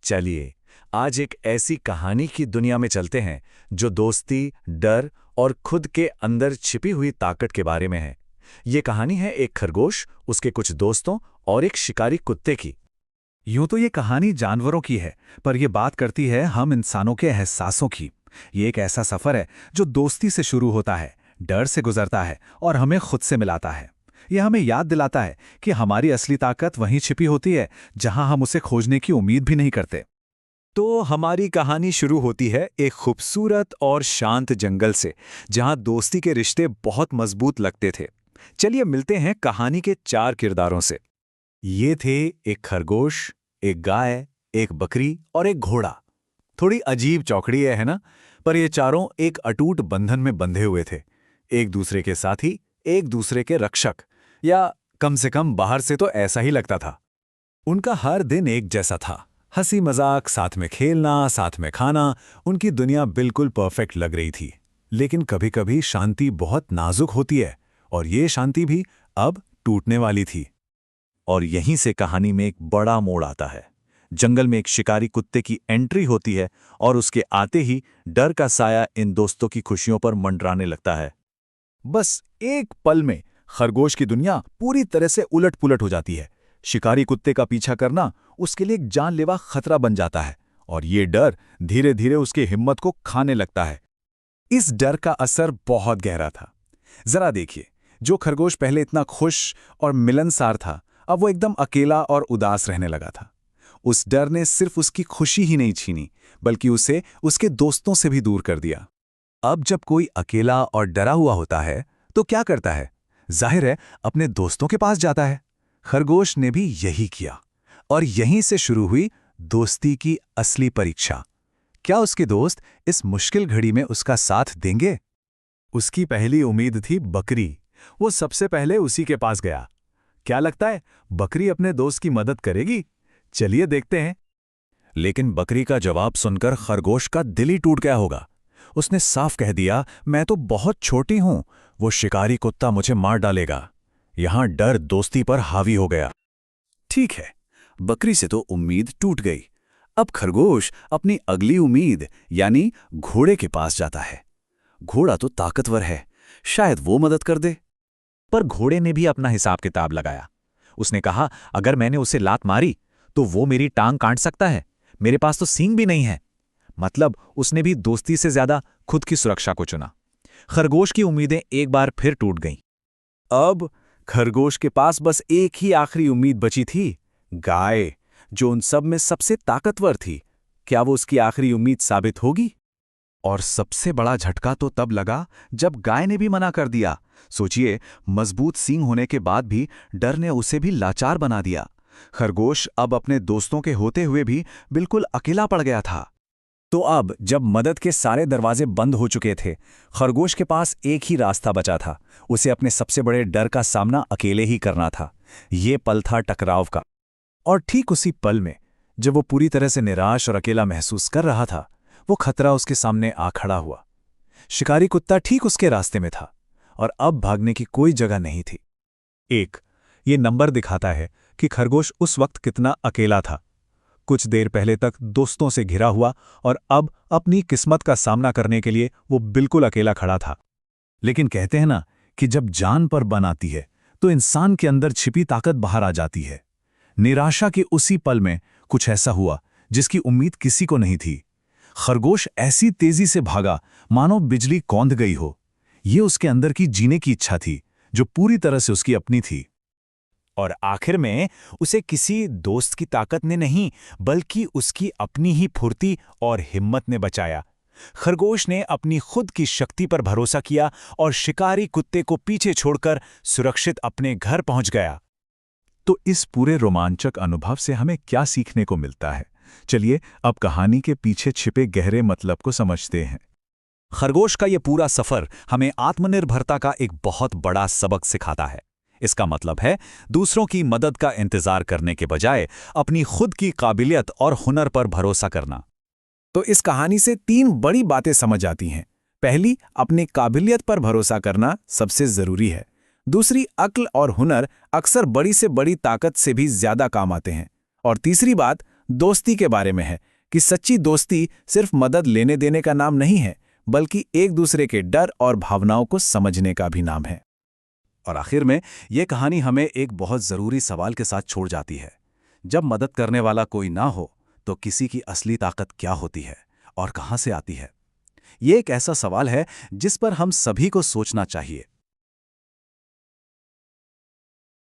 चलिए आज एक ऐसी कहानी की दुनिया में चलते हैं जो दोस्ती, डर और खुद के अंदर छिपी हुई ताकत के बारे में है। ये कहानी है एक खरगोश, उसके कुछ दोस्तों और एक शिकारी कुत्ते की। यूं तो ये कहानी जानवरों की है, पर यह बात करती है हम इंसानों के एहसासों की। ये एक ऐसा सफर है जो दोस्ती से शुरू होता है, डर से गुजरता है और हमें खुद से मिलाता है। यह हमें याद दिलाता है कि हमारी असली ताकत वहीं छिपी होती है जहां हम उसे खोजने की उम्मीद भी नहीं करते। तो हमारी कहानी शुरू होती है एक खूबसूरत और शांत जंगल से, जहां दोस्ती के रिश्ते बहुत मजबूत लगते थे। चलिए मिलते हैं कहानी के 4 किरदारों से। ये थे एक खरगोश, एक गाय, एक बकरी और एक घोड़ा। थोड़ी अजीब चौकड़ी है ना, पर ये चारों एक अटूट बंधन में बंधे हुए थे, एक दूसरे के साथी, एक दूसरे के रक्षक, या कम से कम बाहर से तो ऐसा ही लगता था। उनका हर दिन एक जैसा था, हंसी मजाक, साथ में खेलना, साथ में खाना। उनकी दुनिया बिल्कुल परफेक्ट लग रही थी। लेकिन कभी कभी शांति बहुत नाजुक होती है, और ये शांति भी अब टूटने वाली थी। और यहीं से कहानी में एक बड़ा मोड़ आता है। जंगल में एक शिकारी कुत्ते की एंट्री होती है और उसके आते ही डर का साया इन दोस्तों की खुशियों पर मंडराने लगता है। बस एक पल में खरगोश की दुनिया पूरी तरह से उलट-पुलट हो जाती है। शिकारी कुत्ते का पीछा करना उसके लिए एक जानलेवा खतरा बन जाता है, और ये डर धीरे धीरे उसकी हिम्मत को खाने लगता है। इस डर का असर बहुत गहरा था। जरा देखिए, जो खरगोश पहले इतना खुश और मिलनसार था, अब वो एकदम अकेला और उदास रहने लगा था। उस डर ने सिर्फ उसकी खुशी ही नहीं छीनी, बल्कि उसे उसके दोस्तों से भी दूर कर दिया। अब जब कोई अकेला और डरा हुआ होता है तो क्या करता है? जाहिर है, अपने दोस्तों के पास जाता है। खरगोश ने भी यही किया, और यहीं से शुरू हुई दोस्ती की असली परीक्षा। क्या उसके दोस्त इस मुश्किल घड़ी में उसका साथ देंगे? उसकी पहली उम्मीद थी बकरी। वो सबसे पहले उसी के पास गया। क्या लगता है, बकरी अपने दोस्त की मदद करेगी? चलिए देखते हैं। लेकिन बकरी का जवाब सुनकर खरगोश का दिल ही टूट गया होगा। उसने साफ कह दिया, मैं तो बहुत छोटी हूं, वो शिकारी कुत्ता मुझे मार डालेगा। यहां डर दोस्ती पर हावी हो गया। ठीक है, बकरी से तो उम्मीद टूट गई। अब खरगोश अपनी अगली उम्मीद यानी घोड़े के पास जाता है। घोड़ा तो ताकतवर है, शायद वो मदद कर दे। पर घोड़े ने भी अपना हिसाब किताब लगाया। उसने कहा, अगर मैंने उसे लात मारी तो वो मेरी टांग काट सकता है। मेरे पास तो सींग भी नहीं है। मतलब उसने भी दोस्ती से ज्यादा खुद की सुरक्षा को चुना। खरगोश की उम्मीदें एक बार फिर टूट गईं। अब खरगोश के पास बस एक ही आखिरी उम्मीद बची थी, गाय, जो उन सब में सबसे ताकतवर थी। क्या वो उसकी आखिरी उम्मीद साबित होगी? और सबसे बड़ा झटका तो तब लगा जब गाय ने भी मना कर दिया। सोचिए, मजबूत सींग होने के बाद भी डर ने उसे भी लाचार बना दिया। खरगोश अब अपने दोस्तों के होते हुए भी बिल्कुल अकेला पड़ गया था। तो अब जब मदद के सारे दरवाजे बंद हो चुके थे, खरगोश के पास एक ही रास्ता बचा था। उसे अपने सबसे बड़े डर का सामना अकेले ही करना था। ये पल था टकराव का। और ठीक उसी पल में, जब वो पूरी तरह से निराश और अकेला महसूस कर रहा था, वो खतरा उसके सामने आ खड़ा हुआ। शिकारी कुत्ता ठीक उसके रास्ते में था, और अब भागने की कोई जगह नहीं थी। ये नंबर दिखाता है कि खरगोश उस वक्त कितना अकेला था। कुछ देर पहले तक दोस्तों से घिरा हुआ, और अब अपनी किस्मत का सामना करने के लिए वो बिल्कुल अकेला खड़ा था। लेकिन कहते हैं ना कि जब जान पर बन आती है तो इंसान के अंदर छिपी ताकत बाहर आ जाती है। निराशा के उसी पल में कुछ ऐसा हुआ जिसकी उम्मीद किसी को नहीं थी। खरगोश ऐसी तेजी से भागा मानो बिजली कौंध गई हो। ये उसके अंदर की जीने की इच्छा थी, जो पूरी तरह से उसकी अपनी थी। और आखिर में उसे किसी दोस्त की ताकत ने नहीं, बल्कि उसकी अपनी ही फुर्ती और हिम्मत ने बचाया। खरगोश ने अपनी खुद की शक्ति पर भरोसा किया और शिकारी कुत्ते को पीछे छोड़कर सुरक्षित अपने घर पहुंच गया। तो इस पूरे रोमांचक अनुभव से हमें क्या सीखने को मिलता है? चलिए अब कहानी के पीछे छिपे गहरे मतलब को समझते हैं। खरगोश का यह पूरा सफर हमें आत्मनिर्भरता का एक बहुत बड़ा सबक सिखाता है। इसका मतलब है दूसरों की मदद का इंतजार करने के बजाय अपनी खुद की काबिलियत और हुनर पर भरोसा करना। तो इस कहानी से 3 बड़ी बातें समझ आती हैं। पहली, अपनी काबिलियत पर भरोसा करना सबसे जरूरी है। दूसरी, अक्ल और हुनर अक्सर बड़ी से बड़ी ताकत से भी ज्यादा काम आते हैं। और तीसरी बात, दोस्ती के बारे में है कि सच्ची दोस्ती सिर्फ मदद लेने देने का नाम नहीं है, बल्कि एक दूसरे के डर और भावनाओं को समझने का भी नाम है। और आखिर में ये कहानी हमें एक बहुत ज़रूरी सवाल के साथ छोड़ जाती है। जब मदद करने वाला कोई ना हो तो किसी की असली ताकत क्या होती है और कहाँ से आती है? ये एक ऐसा सवाल है जिस पर हम सभी को सोचना चाहिए।